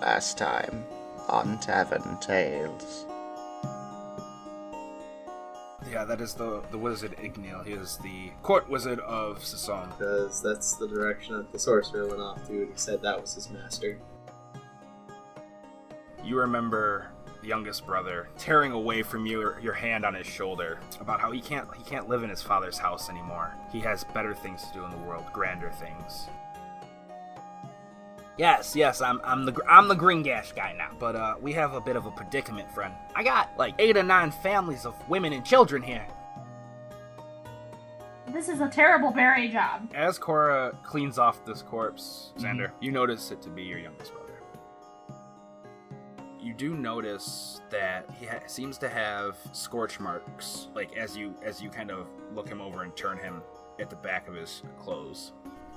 Last time on Tavern Tales. Yeah, that is the wizard Ignil. He is the court wizard of Sason. Because that's the direction that the sorcerer went off to, and he said that was his master. You remember the youngest brother tearing away from your hand on his shoulder about how he can't live in his father's house anymore. He has better things to do in the world, grander things. Yes, I'm the green gash guy now. But we have a bit of a predicament, friend. I got like 8 or 9 families of women and children here. This is a terrible bury job. As Cora cleans off this corpse, Xander, you notice it to be your youngest brother. You do notice that he seems to have scorch marks, like as you kind of look him over and turn him at the back of his clothes.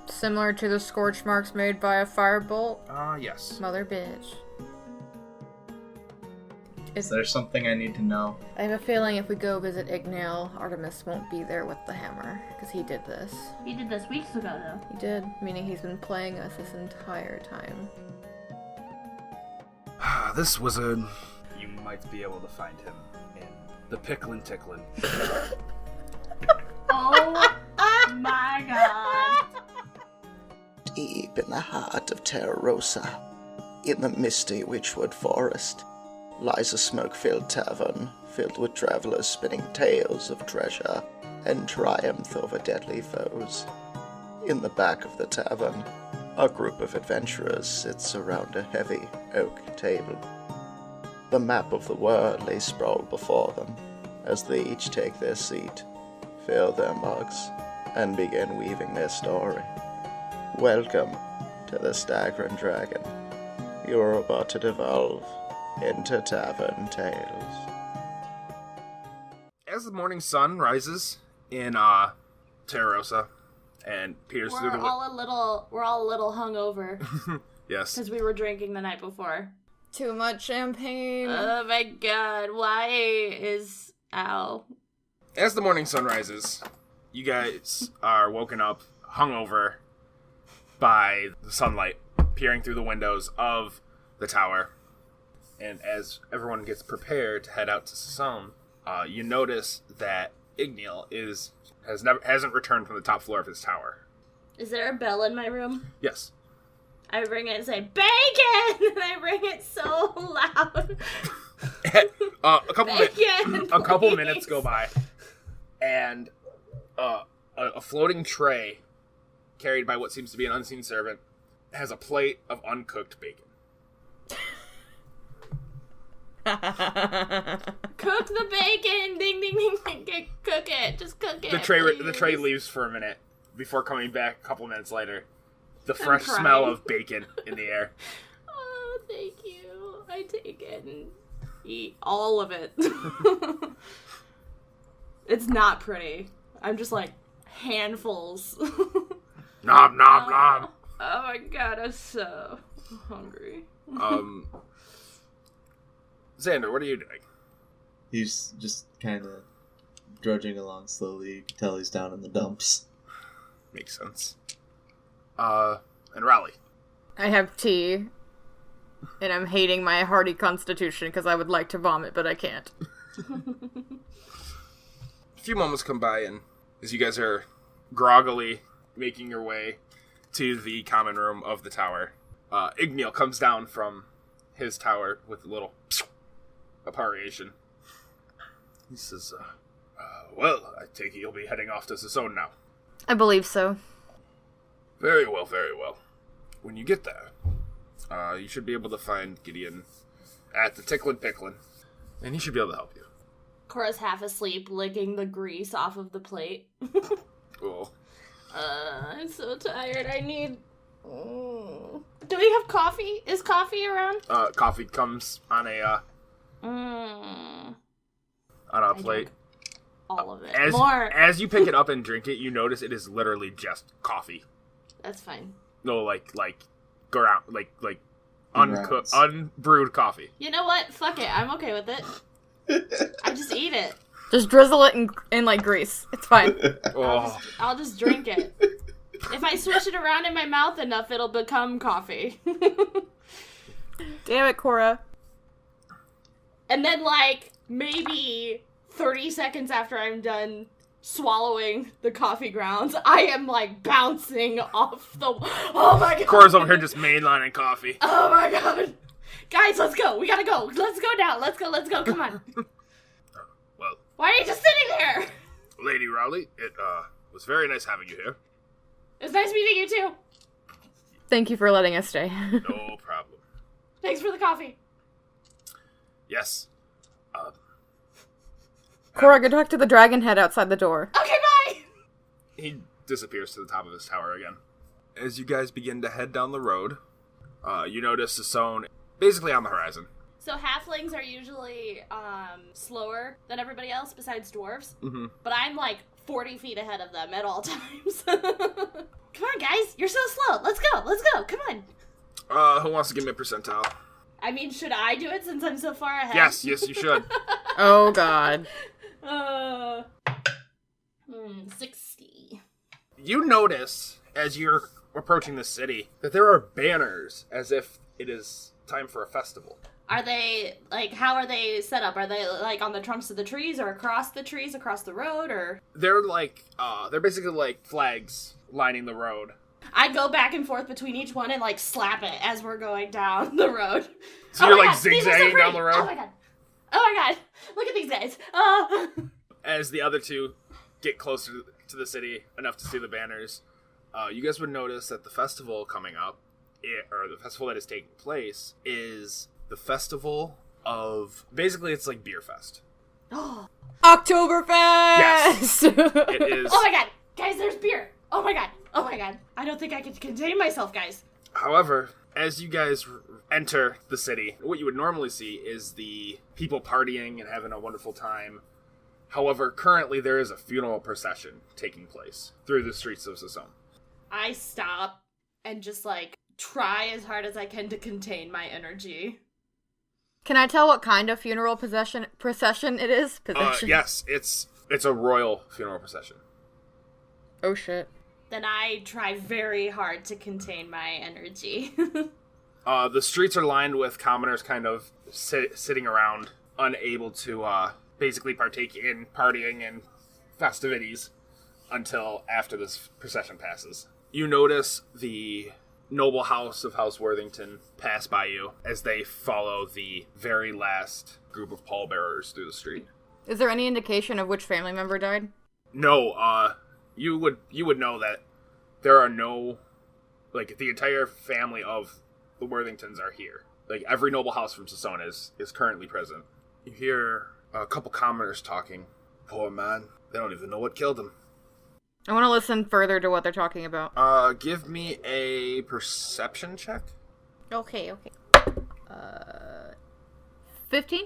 Similar to the scorch marks made by a firebolt? Yes. Mother bitch. Is there something I need to know? I have a feeling if we go visit Ignil, Artemis won't be there with the hammer, because he did this. He did this weeks ago, though. He did, meaning he's been playing us this entire time. This wizard, you might be able to find him in the Picklin' Ticklin'. Oh my god. Deep in the heart of Terra'rosa, in the misty Witchwood Forest, lies a smoke-filled tavern filled with travelers spinning tales of treasure and triumph over deadly foes. In the back of the tavern, a group of adventurers sits around a heavy oak table. The map of the world lays sprawled before them as they each take their seat, fill their mugs, and begin weaving their story. Welcome to the Stagrin Dragon. You're about to devolve into Tavern Tales. As the morning sun rises in Terra'rosa and peers through the We're all a little hungover. Yes. Because we were drinking the night before. Too much champagne. Oh my god, why is... Ow. As the morning sun rises, you guys are woken up hungover by the sunlight peering through the windows of the tower. And as everyone gets prepared to head out to Sason, you notice that Ignil hasn't returned from the top floor of his tower. Is there a bell in my room? Yes. I ring it and say, "Bacon!" And I ring it so loud. A couple minutes go by, and a floating tray carried by what seems to be an unseen servant has a plate of uncooked bacon. Cook the bacon! Ding, ding, ding, ding. Cook it. Just cook it. The tray leaves for a minute before coming back a couple minutes later. The fresh smell of bacon in the air. Oh, thank you. I take it and eat all of it. It's not pretty. I'm just like handfuls. Nom, nom, nom. Oh my god, I'm so hungry. Xander, what are you doing? He's just kind of drudging along slowly. You can tell he's down in the dumps. Makes sense. And Raleigh. I have tea, and I'm hating my hearty constitution because I would like to vomit, but I can't. A few moments come by, and as you guys are groggily making your way to the common room of the tower, Ignil comes down from his tower with a little apparition. He says, well, I take it you'll be heading off to Sason now. I believe so. Very well, very well. When you get there, you should be able to find Gideon at the Ticklin' Picklin', and he should be able to help you. Cora's half asleep, licking the grease off of the plate. Cool. I'm so tired. I need... Do we have coffee? Is coffee around? Coffee comes on a plate. All of it. As you pick it up and drink it, you notice it is literally just coffee. That's fine. No, like ground, like uncooked, unbrewed coffee. You know what? Fuck it. I'm okay with it. I just eat it. Just drizzle it in like grease. It's fine. I'll just drink it. If I swish it around in my mouth enough, it'll become coffee. Damn it, Cora. And then, like, maybe 30 seconds after I'm done swallowing the coffee grounds, I am, like, bouncing off the... Oh, my God. Cora's over here just mainlining coffee. Oh, my God. Guys, let's go. We gotta go. Let's go now. Let's go. Come on. Well, Why are you just sitting there? Lady Raleigh, it was very nice having you here. It was nice meeting you, too. Thank you for letting us stay. No problem. Thanks for the coffee. Yes. Cora, go talk to the dragon head outside the door. Okay, bye. He disappears to the top of his tower again. As you guys begin to head down the road, you notice the zone basically on the horizon. So halflings are usually slower than everybody else besides dwarves. Mm-hmm. But I'm like 40 feet ahead of them at all times. Come on, guys. You're so slow. Let's go. Come on. Who wants to give me a percentile? I mean, should I do it since I'm so far ahead? Yes, you should. Oh, God. 60. You notice, as you're approaching the city, that there are banners as if it is time for a festival. Are they, like, how are they set up? Are they, like, on the trunks of the trees or across the trees, across the road, or? They're like, they're basically like flags lining the road. I go back and forth between each one and, like, slap it as we're going down the road. So you're my like God, these are so zigzagging down pretty. the road? Oh my God. Look at these guys. As the other two get closer to the city enough to see the banners, you guys would notice that the festival coming up, or the festival that is taking place, is the festival of... Basically, it's like Beer Fest. Oktoberfest! Yes. It is. Oh my God. Guys, there's beer. Oh my God. I don't think I can contain myself, guys. However, as you guys enter the city, what you would normally see is the people partying and having a wonderful time. However, currently there is a funeral procession taking place through the streets of Sassone. I stop and just, like, try as hard as I can to contain my energy. Can I tell what kind of funeral procession it is? Possession. Yes, it's a royal funeral procession. Oh, shit. Then I try very hard to contain my energy. The streets are lined with commoners kind of sitting around, unable to basically partake in partying and festivities until after this procession passes. You notice the noble house of House Worthington pass by you as they follow the very last group of pallbearers through the street. Is there any indication of which family member died? No, you would know that there are no, like, the entire family of the Worthingtons are here. Like, every noble house from Sassone is currently present. You hear a couple commoners talking. Poor man, they don't even know what killed him. I want to listen further to what they're talking about. Give me a perception check. Okay. 15?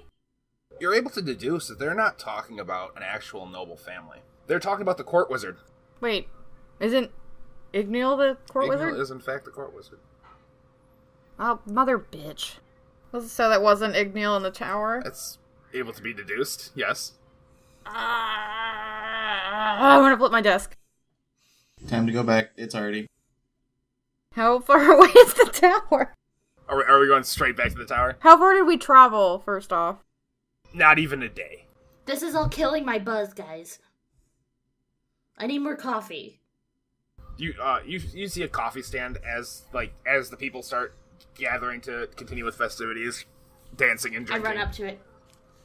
You're able to deduce that they're not talking about an actual noble family. They're talking about the court wizard. Wait, isn't Igneal the court Igneal wizard? is in fact the court wizard. Oh, mother bitch. So that wasn't Igneal in the tower? That's able to be deduced, yes. I want to flip my desk. Time to go back. It's already. How far away is the tower? Are we going straight back to the tower? How far did we travel, first off? Not even a day. This is all killing my buzz, guys. I need more coffee. You see a coffee stand as the people start gathering to continue with festivities, dancing and I drinking. run up to it.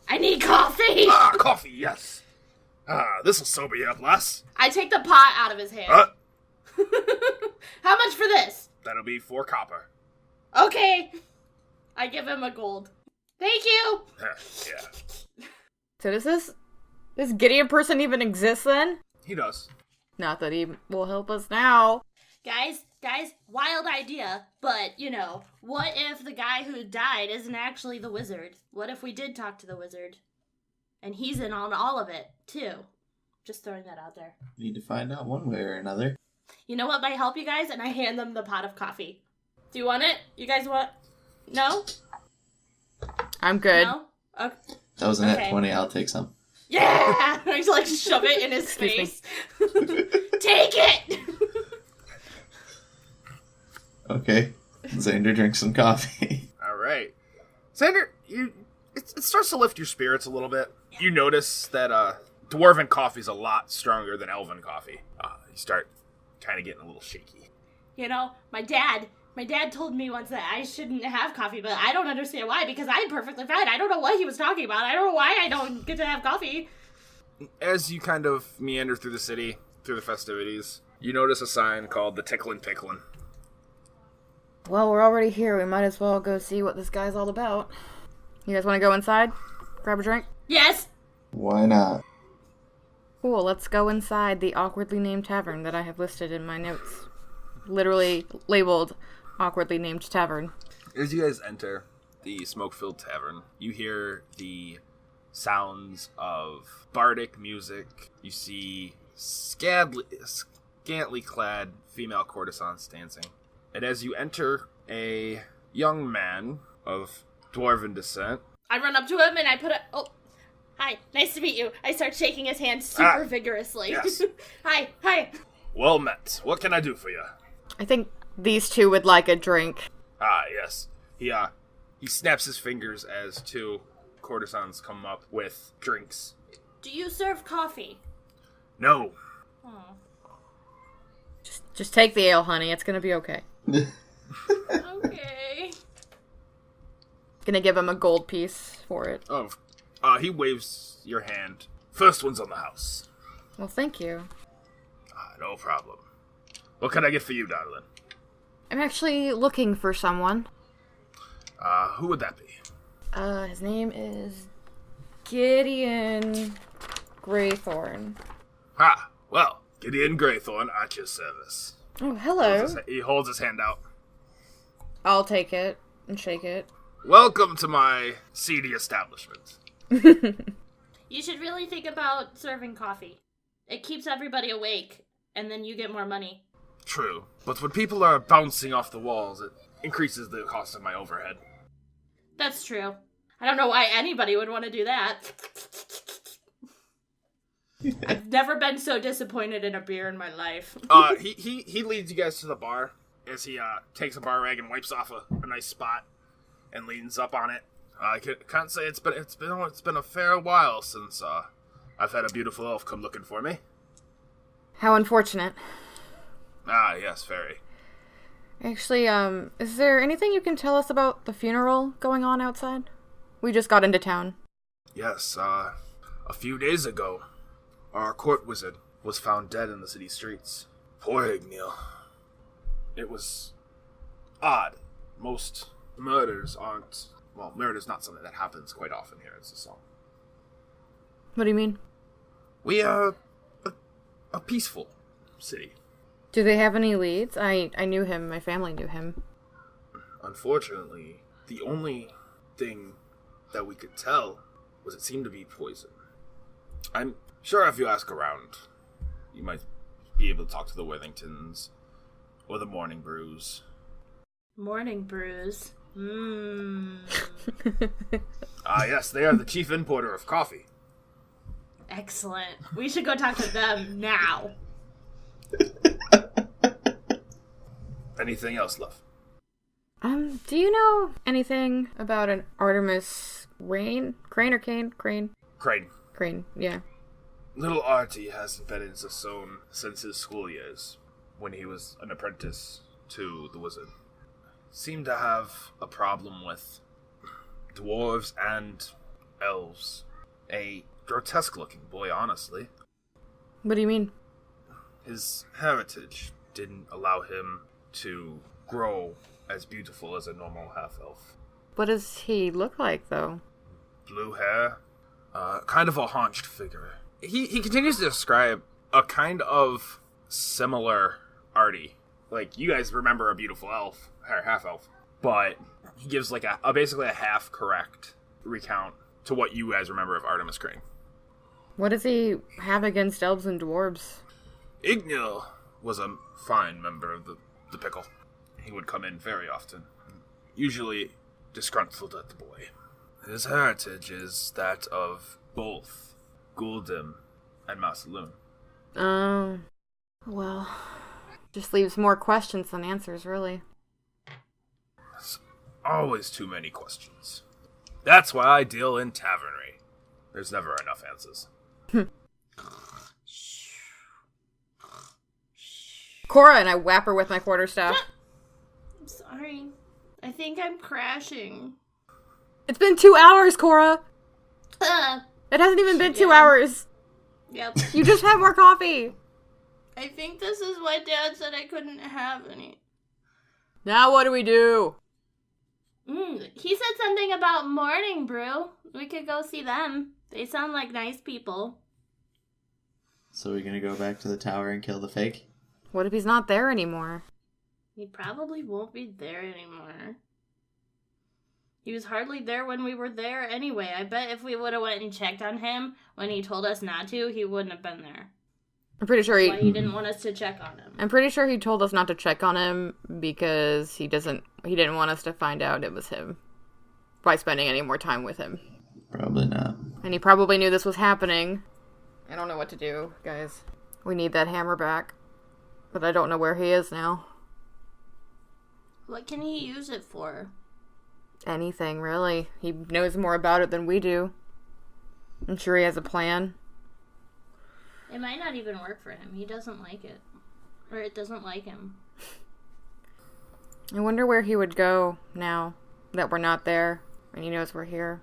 I need coffee! Coffee, yes. This'll sober you up, lass. I take the pot out of his hand. How much for this? That'll be 4 copper. Okay. I give him a gold. Thank you! Yeah, So does this Gideon person even exist then? he does. Not that he will help us now. Guys, wild idea, but, what if the guy who died isn't actually the wizard? What if we did talk to the wizard? And he's in on all of it, too. Just throwing that out there. Need to find out one way or another. You know what might help you guys? And I hand them the pot of coffee. Do you want it? You guys want... No? I'm good. No? Okay. That was a net Okay. 20. I'll take some. Yeah! I just, shove it in his Excuse me. face. Take it! Okay. Xander drinks some coffee. All right. Xander, it starts to lift your spirits a little bit. You notice that dwarven coffee is a lot stronger than elven coffee. You start kind of getting a little shaky. You know, my dad told me once that I shouldn't have coffee, but I don't understand why, because I'm perfectly fine. I don't know what he was talking about. I don't know why I don't get to have coffee. As you kind of meander through the city, through the festivities, you notice a sign called the Ticklin' Picklin'. Well, we're already here. We might as well go see what this guy's all about. You guys want to go inside? Grab a drink? Yes! Why not? Cool, let's go inside the awkwardly named tavern that I have listed in my notes. Literally labeled awkwardly named tavern. As you guys enter the smoke-filled tavern, you hear the sounds of bardic music. You see scantily clad female courtesans dancing. And as you enter, a young man of dwarven descent. I run up to him and I put a... Oh, hi, nice to meet you. I start shaking his hand super vigorously. Yes. Hi. Well met. What can I do for you? I think these two would like a drink. Ah, yes. He snaps his fingers as two courtesans come up with drinks. Do you serve coffee? No. Oh. Just take the ale, honey. It's gonna be okay. Okay. Gonna give him a gold piece for it. Oh, he waves your hand. First one's on the house. Well, thank you. No problem. What can I get for you, darling? I'm actually looking for someone. Who would that be? His name is Gideon Graythorn. Well, Gideon Graythorn at your service. Oh, hello. He holds his hand out. I'll take it and shake it. Welcome to my seedy establishment. You should really think about serving coffee. It keeps everybody awake, and then you get more money. True, but when people are bouncing off the walls, it increases the cost of my overhead. That's true. I don't know why anybody would want to do that. I've never been so disappointed in a beer in my life. He leads you guys to the bar as he takes a bar rag and wipes off a nice spot and leans up on it. I can't say it's been a fair while since I've had a beautiful elf come looking for me. How unfortunate. Yes, very. Actually, is there anything you can tell us about the funeral going on outside? We just got into town. Yes, a few days ago, our court wizard was found dead in the city streets. Poor Ignil. It was odd. Most murders aren't... Well, murder's not something that happens quite often here in Sasson. What do you mean? We are a peaceful city. Do they have any leads? I knew him. My family knew him. Unfortunately, the only thing that we could tell was it seemed to be poison. I'm sure if you ask around, you might be able to talk to the Worthingtons or the Morning Brews. Morning brews. Yes, they are the chief importer of coffee. Excellent. We should go talk to them now. Anything else, love? Do you know anything about an Artemis Crane, yeah. Little Artie hasn't been in Sasson since his school years, when he was an apprentice to the wizard. Seemed to have a problem with dwarves and elves. A grotesque-looking boy, honestly. What do you mean? His heritage didn't allow him to grow as beautiful as a normal half-elf. What does he look like, though? Blue hair, kind of a haunched figure. He continues to describe a kind of similar Artie. Like, you guys remember a beautiful elf, or half-elf, but he gives like basically a half-correct recount to what you guys remember of Artemis Crane. What does he have against elves and dwarves? Ignil was a fine member of the pickle. He would come in very often, usually disgruntled at the boy. His heritage is that of both Gul'dim and Masaloon. Oh, well, just leaves more questions than answers, really. There's always too many questions. That's why I deal in tavernry. There's never enough answers. Cora, and I whap her with my quarterstaff. I'm sorry. I think I'm crashing. It's been 2 hours, Cora. It hasn't even been 2 hours. Yep. You just had more coffee. I think this is why Dad said I couldn't have any. Now what do we do? He said something about Morning Brew. We could go see them. They sound like nice people. So we're gonna go back to the tower and kill the fake? What if he's not there anymore? He probably won't be there anymore. He was hardly there when we were there anyway. I bet if we would have went and checked on him when he told us not to, he wouldn't have been there. I'm pretty sure That's why he didn't want us to check on him. I'm pretty sure he told us not to check on him because he didn't want us to find out it was him by spending any more time with him. Probably not. And he probably knew this was happening. I don't know what to do, guys. We need that hammer back. But I don't know where he is now. What can he use it for? Anything, really. He knows more about it than we do. I'm sure he has a plan. It might not even work for him. He doesn't like it. Or it doesn't like him. I wonder where he would go now that we're not there and he knows we're here.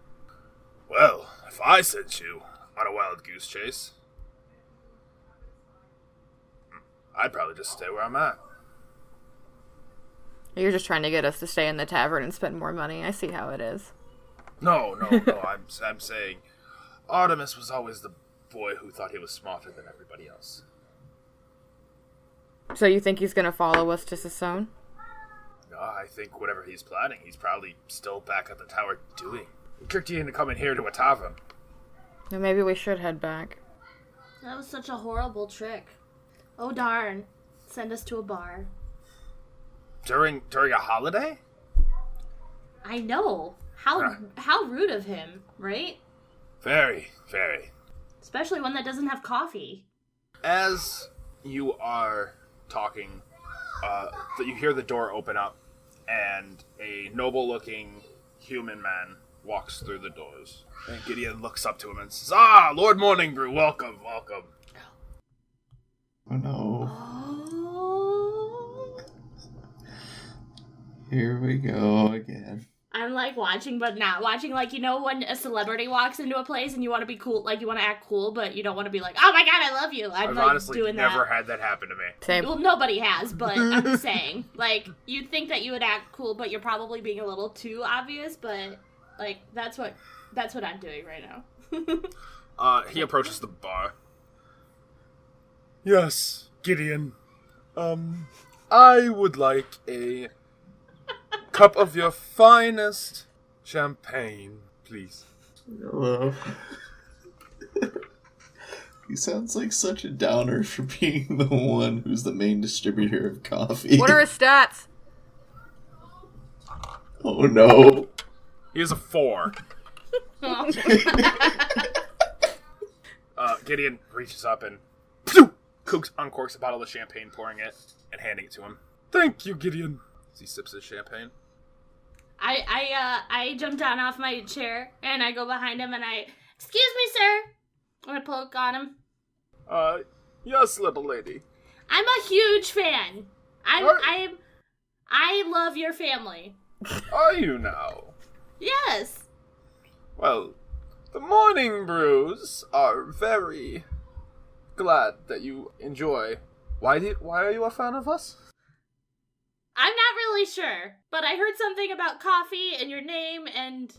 Well, if I sent you on a wild goose chase, I'd probably just stay where I'm at. You're just trying to get us to stay in the tavern and spend more money. I see how it is. No. I'm saying Artemis was always the boy who thought he was smarter than everybody else. So you think he's going to follow us to Sasson? No, I think whatever he's planning, he's probably still back at the tower doing. He tricked you into coming here to a tavern. Then maybe we should head back. That was such a horrible trick. Oh darn. Send us to a bar. During a holiday? I know. How rude of him, right? Very, very. Especially one that doesn't have coffee. As you are talking, you hear the door open up, and a noble-looking human man walks through the doors. And Gideon looks up to him and says, "Ah, Lord Morning Brew, welcome, welcome." Oh no. Oh. Here we go again. I'm like watching but not watching. Like, you know when a celebrity walks into a place and you want to be cool, like you want to act cool, but you don't want to be like, oh my god, I love you. I've like honestly doing never that. had that happen to me. Same. Well, nobody has, but I'm just saying. Like, you'd think that you would act cool, but you're probably being a little too obvious, but like that's what I'm doing right now. He approaches the bar. Yes, Gideon. I would like a cup of your finest champagne, please. Hello. He sounds like such a downer for being the one who's the main distributor of coffee. What are his stats? Oh no. He is a 4. Gideon reaches up and uncorks a bottle of champagne, pouring it and handing it to him. Thank you, Gideon. As he sips his champagne. I jump down off my chair and I go behind him and excuse me, sir. I poke on him. Yes, little lady. I'm a huge fan. I love your family. Are you now? Yes. Well, the Morning Brews are very glad that you enjoy. Why are you a fan of us? I'm not really sure, but I heard something about coffee and your name and...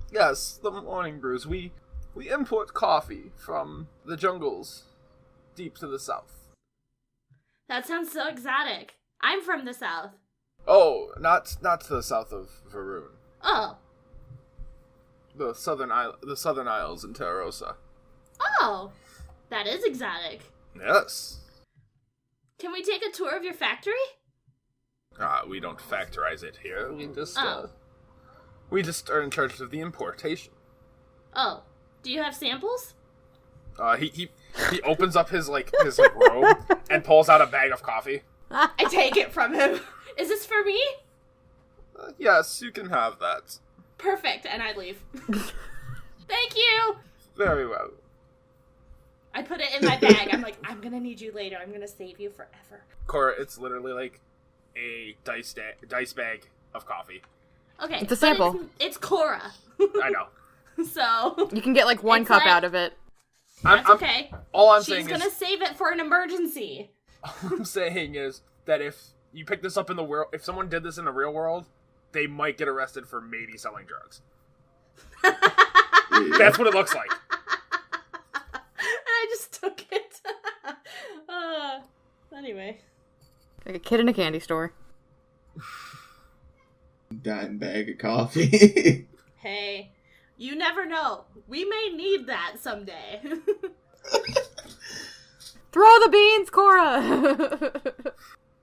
Yes, the Morning Brews. We import coffee from the jungles deep to the south. That sounds so exotic. I'm from the south. Oh, not to the south of Varun. Oh. The southern isles in Terra'rosa. Oh. That is exotic. Yes. Can we take a tour of your factory? We don't factorize it here. We just are in charge of the importation. Oh. Do you have samples? He opens up his robe and pulls out a bag of coffee. I take it from him. Is this for me? Yes, you can have that. perfect, and I leave. Thank you! Very well. I put it in my bag. I'm like, I'm gonna need you later. I'm gonna save you forever. Cora, it's literally like a dice bag of coffee. Okay. It's a sample. It's Cora. I know. So... You can get like one It's cup like- out of it. That's okay. All I'm She's saying gonna is, save it for an emergency. all I'm saying is that if you pick this up in the world, if someone did this in the real world, they might get arrested for maybe selling drugs. That's what it looks like. I just took it. Anyway. Like a kid in a candy store. Dime bag of coffee. Hey, you never know. We may need that someday. Throw the beans, Cora!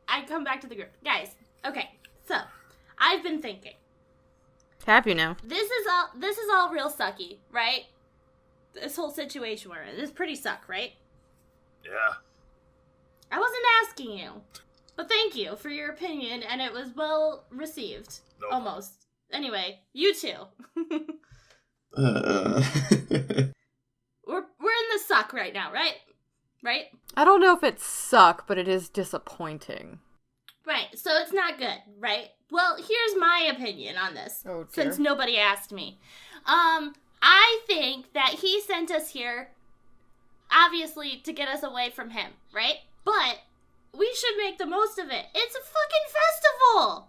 I come back to the group. Guys, okay, so, I've been thinking. Have you now? This is all real sucky, right? This whole situation we're in. This is pretty suck, right? Yeah. I wasn't asking you. But thank you for your opinion, and it was well received. Nope. Almost. Anyway, you two. uh, We're in the suck right now, right? Right? I don't know if it suck, but it is disappointing. Right, so it's not good, right? Well, here's my opinion on this, Oh, dear. since nobody asked me. I think that he sent us here, obviously, to get us away from him, right? But we should make the most of it. It's a fucking festival!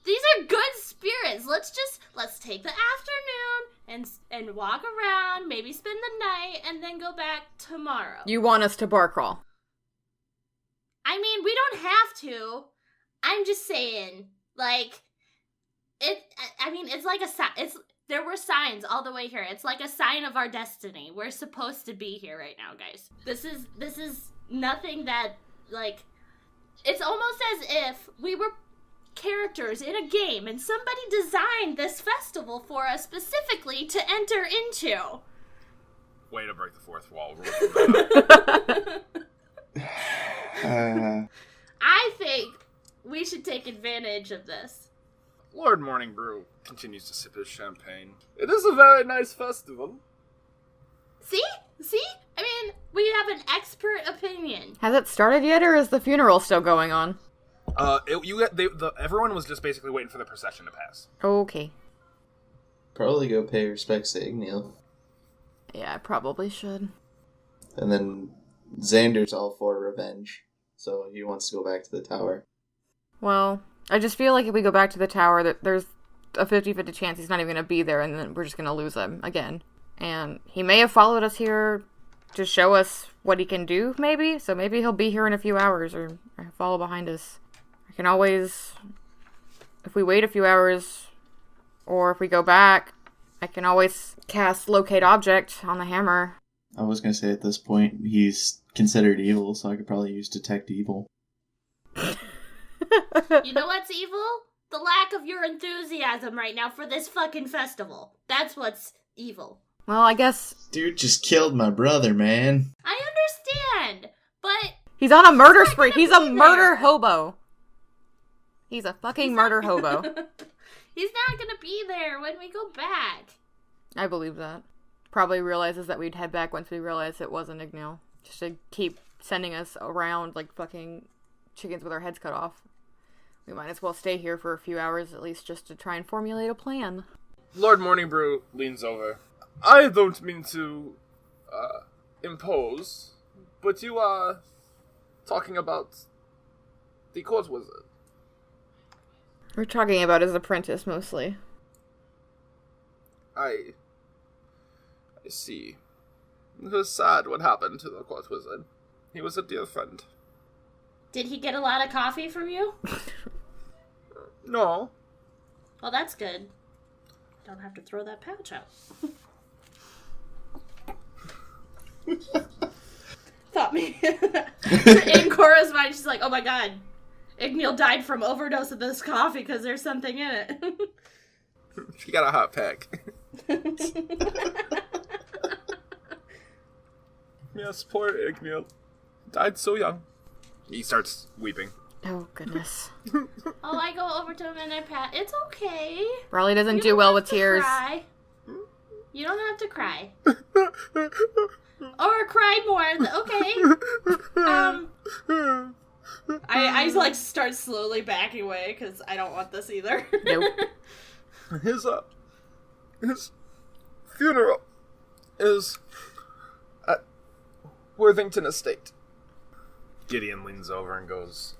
These are good spirits. Let's take the afternoon and walk around, maybe spend the night, and then go back tomorrow. You want us to bar crawl? I mean, we don't have to. I'm just saying, like, it's like a sign. There were signs all the way here. It's like a sign of our destiny. We're supposed to be here right now, guys. This is nothing that, like, it's almost as if we were characters in a game and somebody designed this festival for us specifically to enter into. Way to break the fourth wall. I think we should take advantage of this. Lord Morning Brew continues to sip his champagne. It is a very nice festival. See? I mean, we have an expert opinion. Has it started yet, or is the funeral still going on? Everyone was just basically waiting for the procession to pass. Okay. probably go pay respects to Igneal. Yeah, I probably should. And then Xander's all for revenge, so he wants to go back to the tower. Well, I just feel like if we go back to the tower, that there's a 50-50 chance he's not even going to be there, and then we're just going to lose him again. And he may have followed us here to show us what he can do, maybe? So maybe he'll be here in a few hours, or follow behind us. I can always, if we wait a few hours, or if we go back, I can always cast Locate Object on the hammer. I was going to say at this point, he's considered evil, so I could probably use Detect Evil. You know what's evil? The lack of your enthusiasm right now for this fucking festival. That's what's evil. Well, I guess Dude just killed my brother, man. I understand, but he's on a murder not spree. gonna He's a be murder there. hobo. He's a fucking murder hobo. he's not gonna be there when we go back. I believe that. Probably realizes that we'd head back once we realized it wasn't Igneal. Just to keep sending us around like fucking chickens with our heads cut off. We might as well stay here for a few hours at least just to try and formulate a plan. Lord Morning Brew leans over. I don't mean to, impose, but you are talking about the court wizard. We're talking about his apprentice mostly. I see. It was sad what happened to the court wizard. He was a dear friend. Did he get a lot of coffee from you? No. Well, that's good. Don't have to throw that pouch out. Thought me. In Cora's mind, she's like, oh my god. Igneal died from overdose of this coffee because there's something in it. She got a hot pack. Yes, poor Igneal. Died so young. He starts weeping. Oh, goodness. Oh, I go over to him and I pat. It's okay. Raleigh doesn't You do don't well have with to tears. Cry. You don't have to cry. Or cry more. Okay. I like start slowly backing away because I don't want this either. Nope. His funeral is at Worthington Estate. Gideon leans over and goes,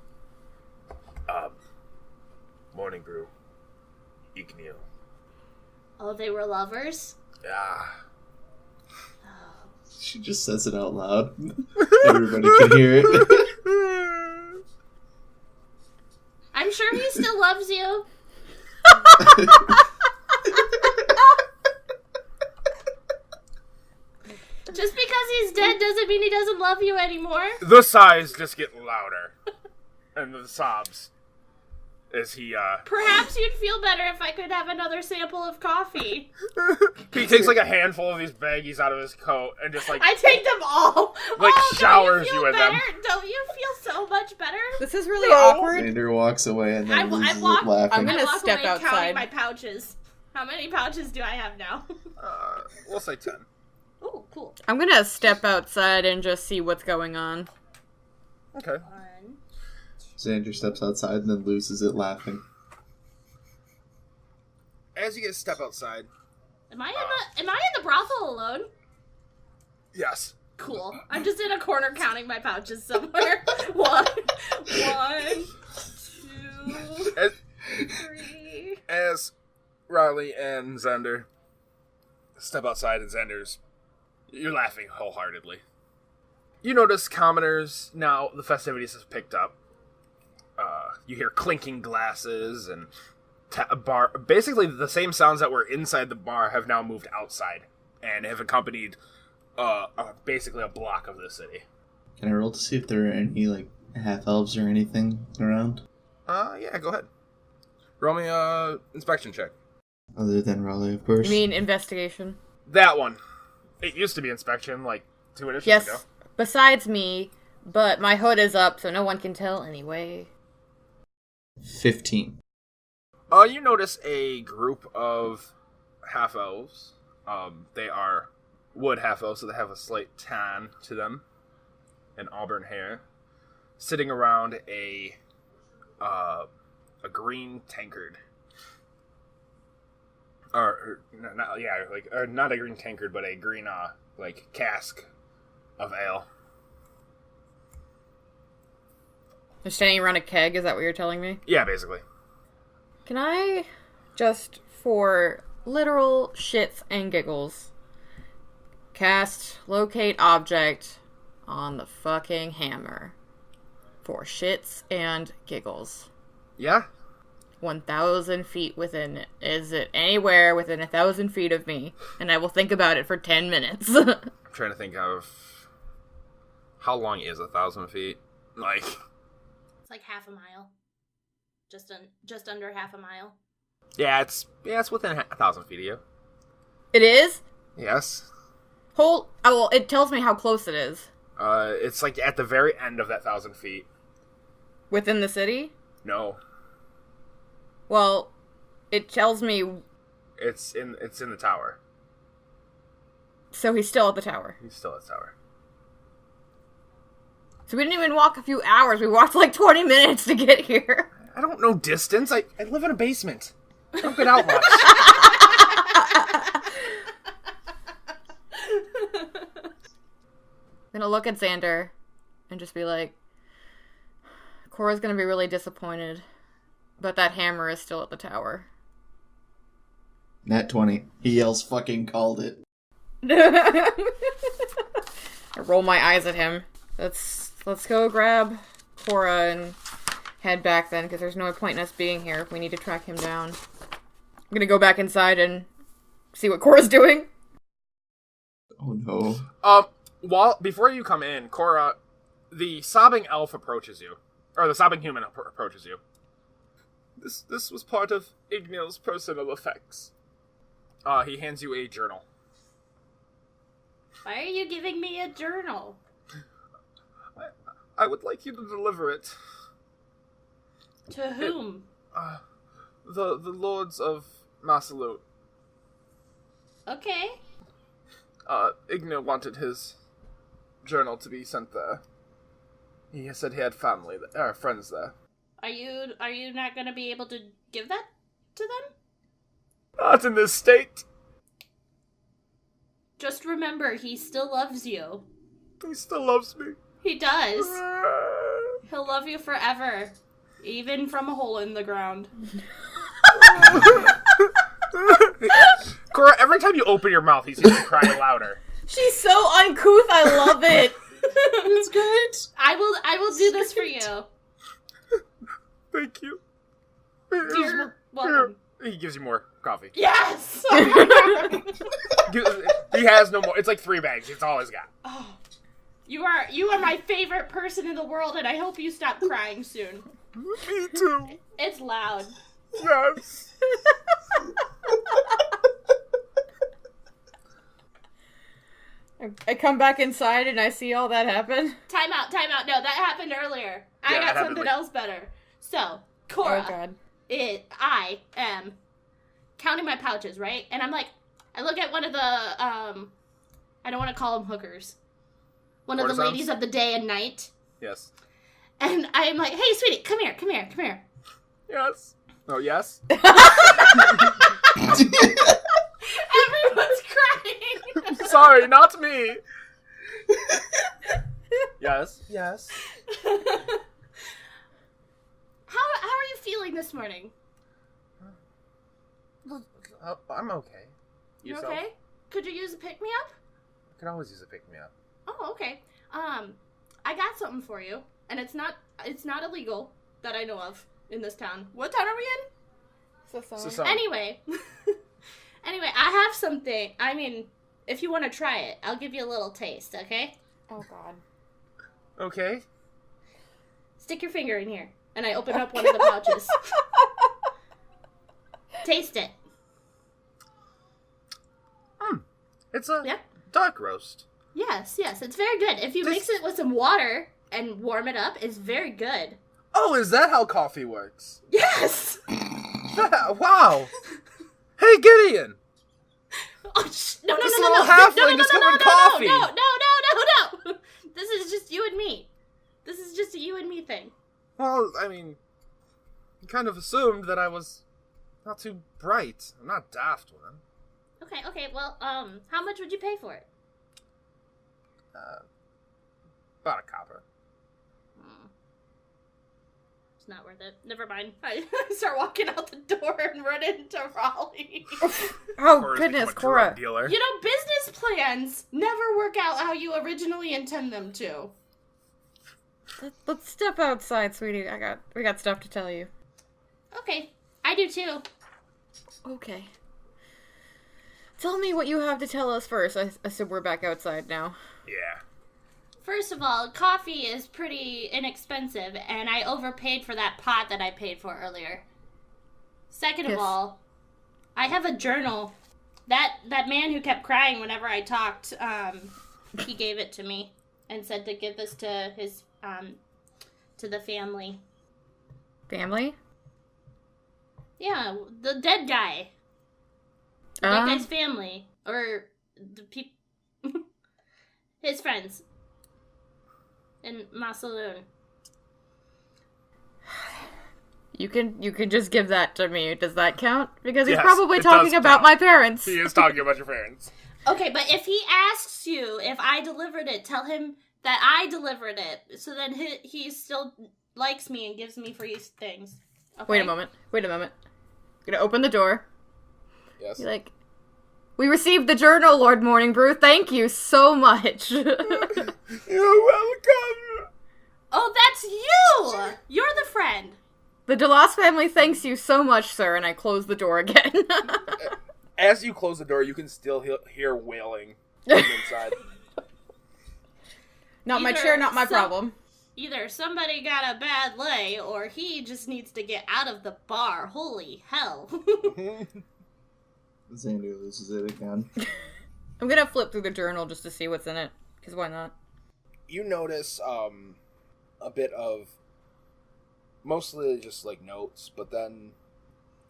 morning brew. Igneel. Oh, they were lovers? Yeah. She just says it out loud. Everybody can hear it. I'm sure he still loves you. Just because he's dead doesn't mean he doesn't love you anymore. The sighs just get louder. And the sobs. As he, Perhaps you'd feel better if I could have another sample of coffee. he takes, like, a handful of these baggies out of his coat and just, like... I take them all. Like, showers don't you with better? them. Don't you feel so much better? This is really awkward. Xander walks away and then I loses walk- it laughing. I'm gonna I walk step away outside. counting my pouches. How many pouches do I have now? We'll say 10. Ooh, cool. I'm gonna step outside and just see what's going on. Okay. 1. Xander steps outside and then loses it laughing. As you guys step outside... Am I in the brothel alone? Yes. Cool. I'm just in a corner counting my pouches somewhere. 1, 2, As, 3. as Raleigh and Xander step outside and Xander's... You're laughing wholeheartedly. You notice commoners, now the festivities have picked up. You hear clinking glasses and bar. Basically, the same sounds that were inside the bar have now moved outside and have accompanied basically a block of the city. Can I roll to see if there are any, like, half-elves or anything around? Yeah, go ahead. Roll me a inspection check. Other than Raleigh, of course. You mean investigation? That one. It used to be inspection, like 2 editions Yes, ago. besides me, but my hood is up, so no one can tell anyway. 15. You notice a group of half-elves. They are wood half-elves, so they have a slight tan to them and auburn hair, sitting around a green tankard. Not a green tankard, but a green, cask of ale. They're standing around a keg, is that what you're telling me? Yeah, basically. Can I, just for literal shits and giggles, cast locate object on the fucking hammer? For shits and giggles. Yeah? 1,000 feet within it. Is it anywhere within 1,000 feet of me? And I will think about it for 10 minutes. I'm trying to think of... How long is 1,000 feet? Like... It's like half a mile. Just under half a mile. Yeah, it's within 1,000 feet of you. It is? Yes. It tells me how close it is. It's like at the very end of that 1,000 feet. Within the city? No. Well, it tells me... It's in the tower. So he's still at the tower. He's still at the tower. So we didn't even walk a few hours. We walked like 20 minutes to get here. I don't know distance. I live in a basement. I don't get out much. I'm gonna look at Xander and just be like, Cora's gonna be really disappointed, but that hammer is still at the tower. Nat 20. He yells fucking called it. I roll my eyes at him. Let's go grab Cora and head back then, because there's no point in us being here if we need to track him down. I'm gonna go back inside see what Cora's doing. Oh no. Before you come in, Cora, the sobbing elf approaches you. Or the sobbing human approaches you. This was part of Igneel's personal effects. He hands you a journal. Why are you giving me a journal? I would like you to deliver it To whom? The lords of Massalut. Okay. Igna wanted his journal to be sent there. He said he had friends there. Are you not gonna be able to give that to them? Not in this state. Just remember, he still loves you. He still loves me. He does. He'll love you forever. Even from a hole in the ground. Cora, every time you open your mouth, he seems to cry louder. She's so uncouth, I love it. It's great. I will do this for you. Thank you. You're welcome. He gives you more coffee. Yes! He has no more. It's like 3 bags. It's all he's got. Oh, you are my favorite person in the world, and I hope you stop crying soon. Me too. It's loud. Yes. I come back inside and I see all that happen. Time out. No, that happened earlier. I Yeah, got something else better. So, Cora, Oh god. I am counting my pouches, right? And I'm like, I look at one of the, I don't want to call them hookers. One of the Courtesans? ladies of the day and night. Yes. And I'm like, hey, sweetie, come here. Yes. Oh, yes? Everyone's crying. Sorry, not me. Yes. Yes. How are you feeling this morning? I'm okay. You Yourself? okay? Could you use a pick-me-up? I can always use a pick-me-up. Oh, okay. I got something for you, and it's not illegal that I know of in this town. What town are we in? So Anyway, I have something. I mean, if you want to try it, I'll give you a little taste, okay? Oh god. Okay. Stick your finger in here, and I open up one of the pouches. Taste it. It's a Yeah? duck roast. Yes, it's very good. If you mix it with some water and warm it up, it's very good. Oh, is that how coffee works? Yes! Wow. Hey, Gideon. Oh, no. This little halfling discovered coffee. No. This is just you and me. This is just a you and me thing. Well, I mean, you kind of assumed that I was not too bright. I'm not daft, woman. Okay, well, how much would you pay for it? About a copper. It's not worth it. Never mind. I start walking out the door and run into Raleigh. Oh Cora's goodness, become a Cora. drug dealer. You know, business plans never work out how you originally intend them to. Let's step outside, sweetie. We got stuff to tell you. Okay, I do too. Okay. Tell me what you have to tell us first. I assume we're back outside now. Yeah. First of all, coffee is pretty inexpensive, and I overpaid for that pot that I paid for earlier. Second of Yes. all, I have a journal. That man who kept crying whenever I talked, he gave it to me and said to give this to his, to the family. Family? Yeah, the dead guy. That guy's family. Or the people... his friends. In Masaloon. You can just give that to me. Does that count? Because he's Yes, probably it talking does about count. my parents. He is talking about your parents. Okay, but if he asks you if I delivered it, tell him that I delivered it. So then he still likes me and gives me free things. Okay? Wait a moment. I'm gonna open the door. Yes. Be like, we received the journal, Lord Morning Brew. Thank you so much. You're welcome. Oh, that's you! You're the friend. The Daelas family thanks you so much, sir. And I close the door again. As you close the door, you can still hear wailing from inside. Not my Either chair, not my some- problem. Either somebody got a bad lay, or he just needs to get out of the bar. Holy hell. Xander loses it again. I'm gonna flip through the journal just to see what's in it. Because why not? You notice a bit of mostly just like notes, but then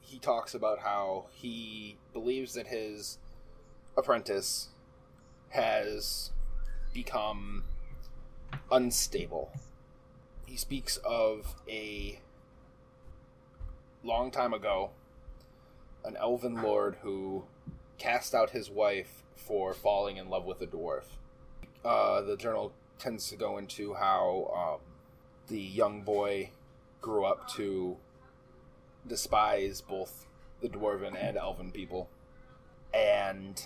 he talks about how he believes that his apprentice has become unstable. He speaks of a long time ago, an elven lord who cast out his wife for falling in love with a dwarf. The journal tends to go into how the young boy grew up to despise both the dwarven and elven people. And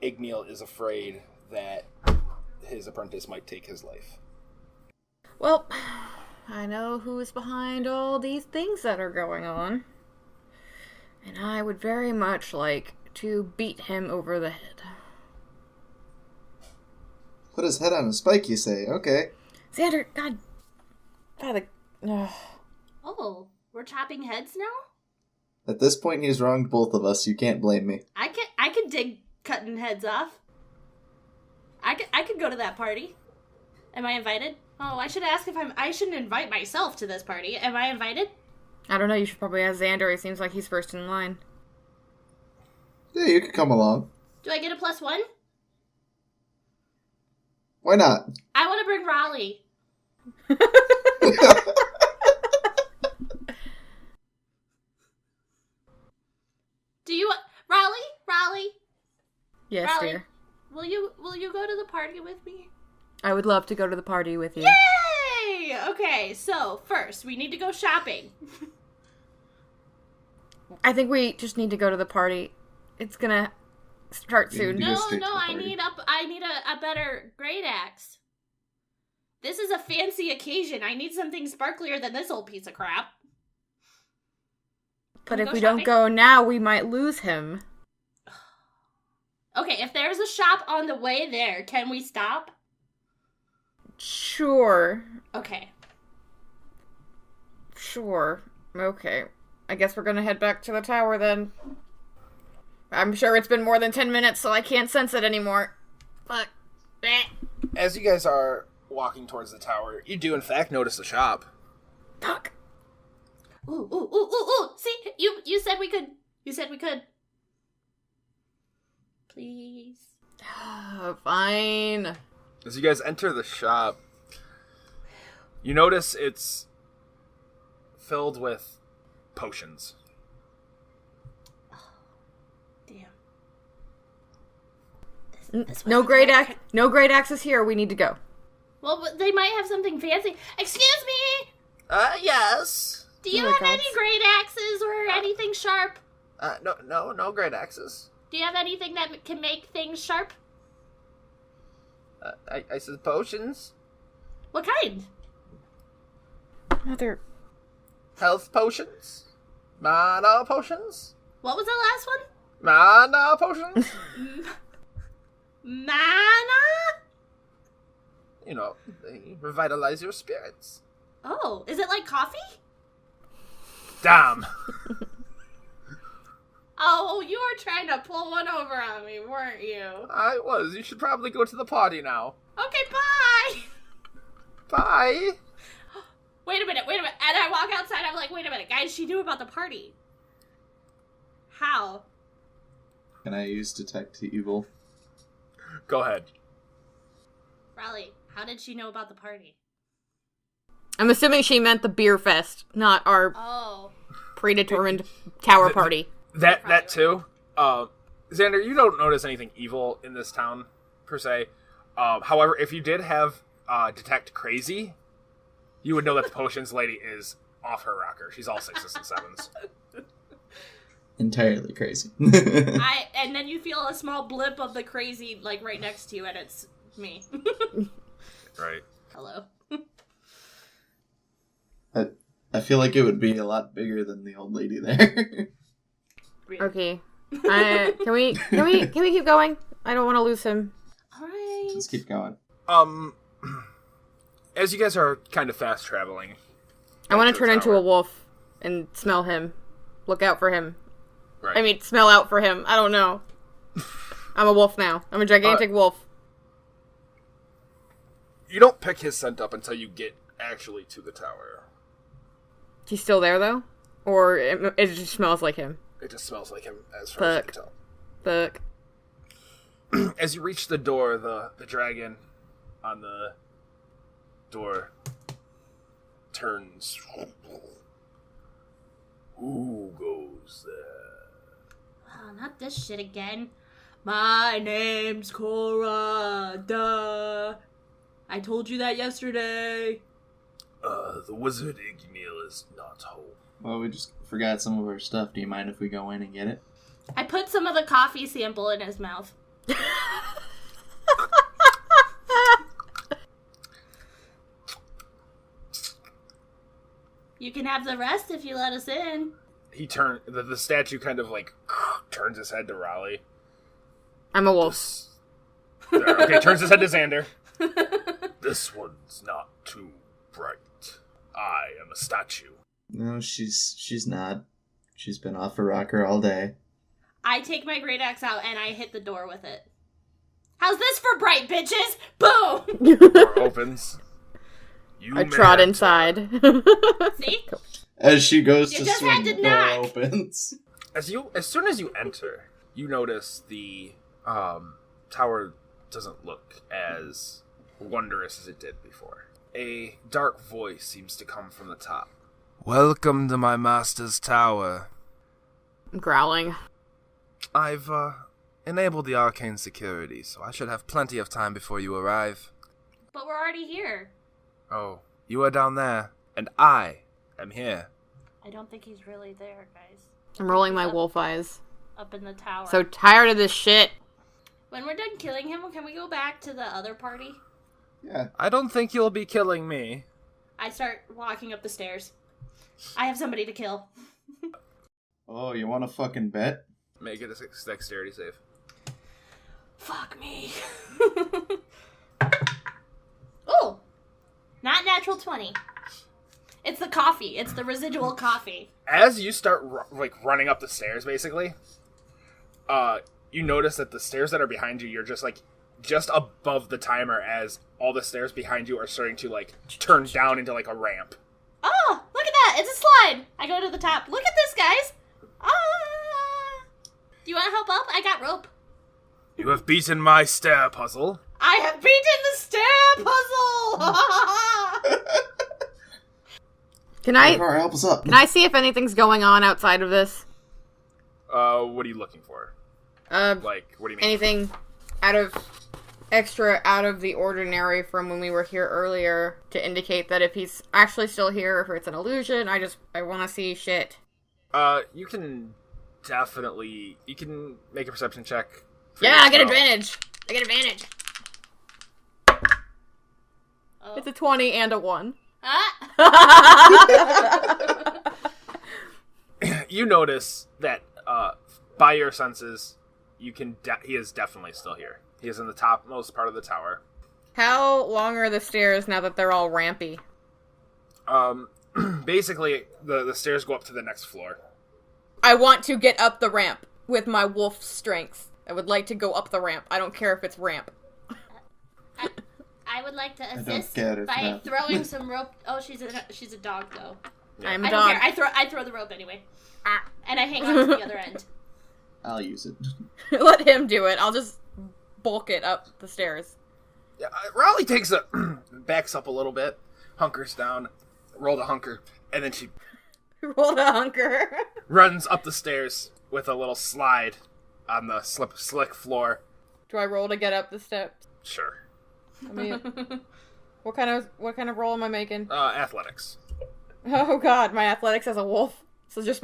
Igneal is afraid that his apprentice might take his life. Well, I know who is behind all these things that are going on. And I would very much like to beat him over the head. Put his head on a spike, you say? Okay. Xander, God. Ugh. Oh, we're chopping heads now? At this point, he's wronged both of us. You can't blame me. I could dig cutting heads off. I could go to that party. Am I invited? Oh, I should ask if I shouldn't invite myself to this party. Am I invited? I don't know, you should probably ask Xander. He seems like he's first in line. Yeah, you could come along. Do I get a +1? Why not? I want to bring Raleigh. Do you Raleigh? Yes, Raleigh, dear. Will you go to the party with me? I would love to go to the party with you. Yay! Okay, so first we need to go shopping. I think we just need to go to the party. It's gonna start soon. You No, go straight to the I party. need a better great axe. This is a fancy occasion. I need something sparklier than this old piece of crap. But Can if we we go don't shopping? go now, we might lose him. Okay, if there's a shop on the way there, can we stop? Sure. Okay. Sure. Okay. I guess we're gonna head back to the tower then. I'm sure it's been more than 10 minutes, so I can't sense it anymore. Fuck. Bleh. As you guys are walking towards the tower, you do in fact notice the shop. Fuck. Ooh. See, you said we could. You said we could. Please. Fine. As you guys enter the shop, you notice it's filled with potions. Damn. No great axes here. We need to go. Well, but they might have something fancy. Excuse me. Yes. Do you Oh my have God. any great axes or anything sharp? No great axes. Do you have anything that can make things sharp? I said potions. What kind? Mother. Health potions. Mana potions. What was the last one? Mana potions. Mana? You know, they revitalize your spirits. Oh, is it like coffee? Damn. Oh, you were trying to pull one over on me, weren't you? I was. You should probably go to the party now. Okay, bye! Bye. Wait a minute. And I walk outside, I'm like, wait a minute, guys, she knew about the party. How? Can I use Detect Evil? Go ahead. Raleigh, how did she know about the party? I'm assuming she meant the beer fest, not our Oh. predetermined tower party. That too. Xander, you don't notice anything evil in this town, per se. However, if you did have Detect Crazy, you would know that the potions lady is off her rocker. She's all 6s and 7s. Entirely crazy. And then you feel a small blip of the crazy, like, right next to you, and it's me. Right. Hello. I feel like it would be a lot bigger than the old lady there. Really. Okay. Can we keep going? I don't want to lose him. Alright. Let's keep going. As you guys are kind of fast traveling, I want to to the turn into tower. a wolf and smell him. Look out for him. right? I mean, smell out for him. I don't know. I'm a wolf now. I'm a gigantic wolf. You don't pick his scent up until you get actually to the tower. He's still there, though? Or it just smells like him? It just smells like him, as far as I can tell. Fuck. As you reach the door, the dragon on the door turns. Who goes there? Oh, not this shit again. My name's Cora. Duh. I told you that yesterday. The wizard Igneal is not home. Well, we just forgot some of our stuff. Do you mind if we go in and get it? I put some of the coffee sample in his mouth. You can have the rest if you let us in. The statue kind of like turns his head to Raleigh. I'm a wolf. Okay, turns his head to Xander. This one's not too bright. I am a statue. No, she's not. She's been off her rocker all day. I take my great axe out and I hit the door with it. How's this for bright, bitches? Boom! Door opens. I trot inside. See? As she goes You to just swing, had to the door knock. opens. As soon as you enter, you notice the tower doesn't look as wondrous as it did before. A dark voice seems to come from the top. Welcome to my master's tower. I'm growling. I've enabled the arcane security, so I should have plenty of time before you arrive. But we're already here. Oh, you are down there, and I am here. I don't think he's really there, guys. I'm rolling my wolf eyes. Up in the tower. So tired of this shit. When we're done killing him, can we go back to the other party? Yeah. I don't think you'll be killing me. I start walking up the stairs. I have somebody to kill. Oh, you want to fucking bet? Make it a dexterity save. Fuck me. Ooh! Not natural 20. It's the coffee. It's the residual coffee. As you start running up the stairs, basically, you notice that the stairs that are behind you, you're just above the timer as all the stairs behind you are starting to turn down into a ramp. Oh, look at that. It's a slide. I go to the top. Look at this, guys. Ah. Do you want to help up? I got rope. You have beaten my stair puzzle. I have beaten the stair puzzle. Can I Cora, help us up. Can I see if anything's going on outside of this? What are you looking for? What do you mean? Anything out of the ordinary from when we were here earlier to indicate that if he's actually still here, or if it's an illusion. I want to see shit. You can make a perception check. Yeah, I get advantage. Oh. It's a 20 and a 1. You notice that by your senses, he is definitely still here. He is in the topmost part of the tower. How long are the stairs now that they're all rampy? Basically, the stairs go up to the next floor. I want to get up the ramp with my wolf strength. I would like to go up the ramp. I don't care if it's ramp. I would like to don't assist care if by not. throwing some rope. Oh, she's a dog though. I'm I a don't dog. care. I throw the rope anyway, and I hang on to the other end. I'll use it. Let him do it. I'll just bulk it up the stairs. Yeah, Raleigh backs up a little bit, hunkers down, roll to hunker, and then she Roll to hunker. runs up the stairs with a little slide on the slick floor. Do I roll to get up the steps? Sure. I mean, what kind of roll am I making? Athletics. Oh god, my athletics as a wolf. So just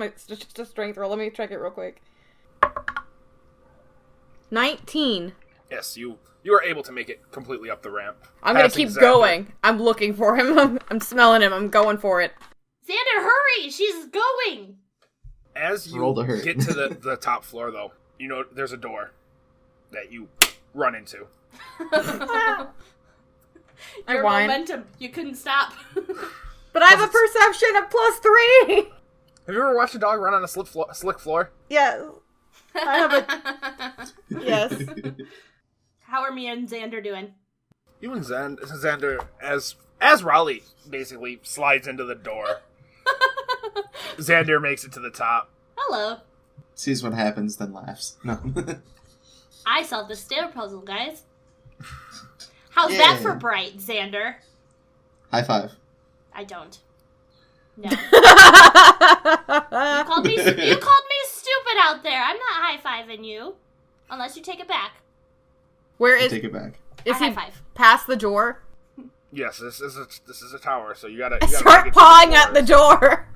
a strength roll. Let me check it real quick. 19. Yes, you are able to make it completely up the ramp. I'm gonna passing keep Xander. going. I'm looking for him. I'm smelling him. I'm going for it. Xander, hurry! She's going. As you Roll to hurt. get to the top floor, though, you know there's a door that you run into. Your whine. momentum. You couldn't stop. But I have a perception of +3. Have you ever watched a dog run on a slick floor? Yes. I have a yes. How are me and Xander doing? You and Xander, as Raleigh basically slides into the door, Xander makes it to the top. Hello. Sees what happens, then laughs. No. I solved the stair puzzle, guys. How's Yeah. that for bright, Xander? High five. I don't. No. You called me stupid out there. I'm not high-fiving you. Unless you take it back. Where I is take it back. is I he high-five. past the door? Yes, this is a tower, so you gotta Start make it to pawing at the doors. door.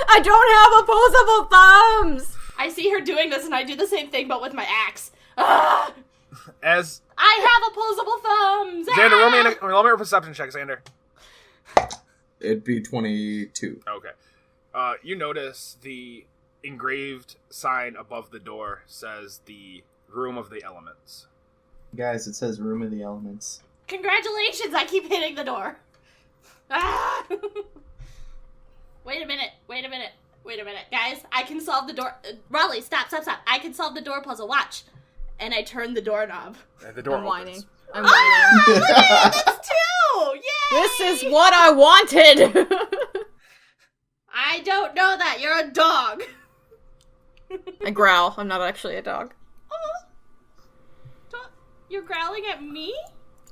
I don't have opposable thumbs. I see her doing this, and I do the same thing, but with my axe. Ah! As I have opposable thumbs! Xander, Ah! roll me a perception check, Xander. It'd be 22. Okay. You notice the engraved sign above the door says the Room of the Elements. Guys, it says Room of the Elements. Congratulations! I keep hitting the door. Ah! Wait a minute. Guys, I can solve the door. Raleigh, stop. I can solve the door puzzle. Watch. And I turn the doorknob. And the door I'm opens. whining. I'm whining. Look at it, that's two! Yay! This is what I wanted. I don't know that. You're a dog. I growl. I'm not actually a dog. Oh. You're growling at me?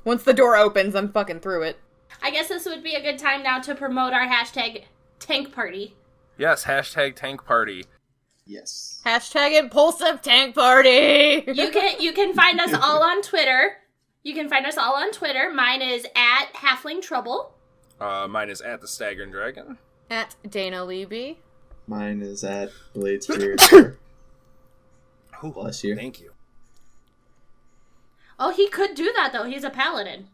Once the door opens, I'm fucking through it. I guess this would be a good time now to promote our hashtag tank party. Yes, hashtag tank party. Yes. Hashtag impulsive tank party. You can find us all on Twitter. Mine is at Halfling Trouble. Mine is at the Stagrin Dragon. At Dana Leby. Mine is at Blade Spirit. Ooh, Bless you. Thank you. Oh, he could do that though. He's a paladin.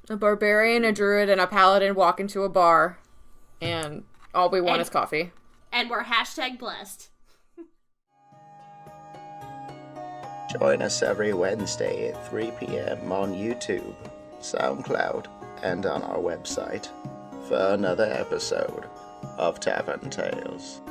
A barbarian, a druid, and a paladin walk into a bar, and all we want is coffee. And we're hashtag blessed. Join us every Wednesday at 3 p.m. on YouTube, SoundCloud, and on our website for another episode of Tavern Tales.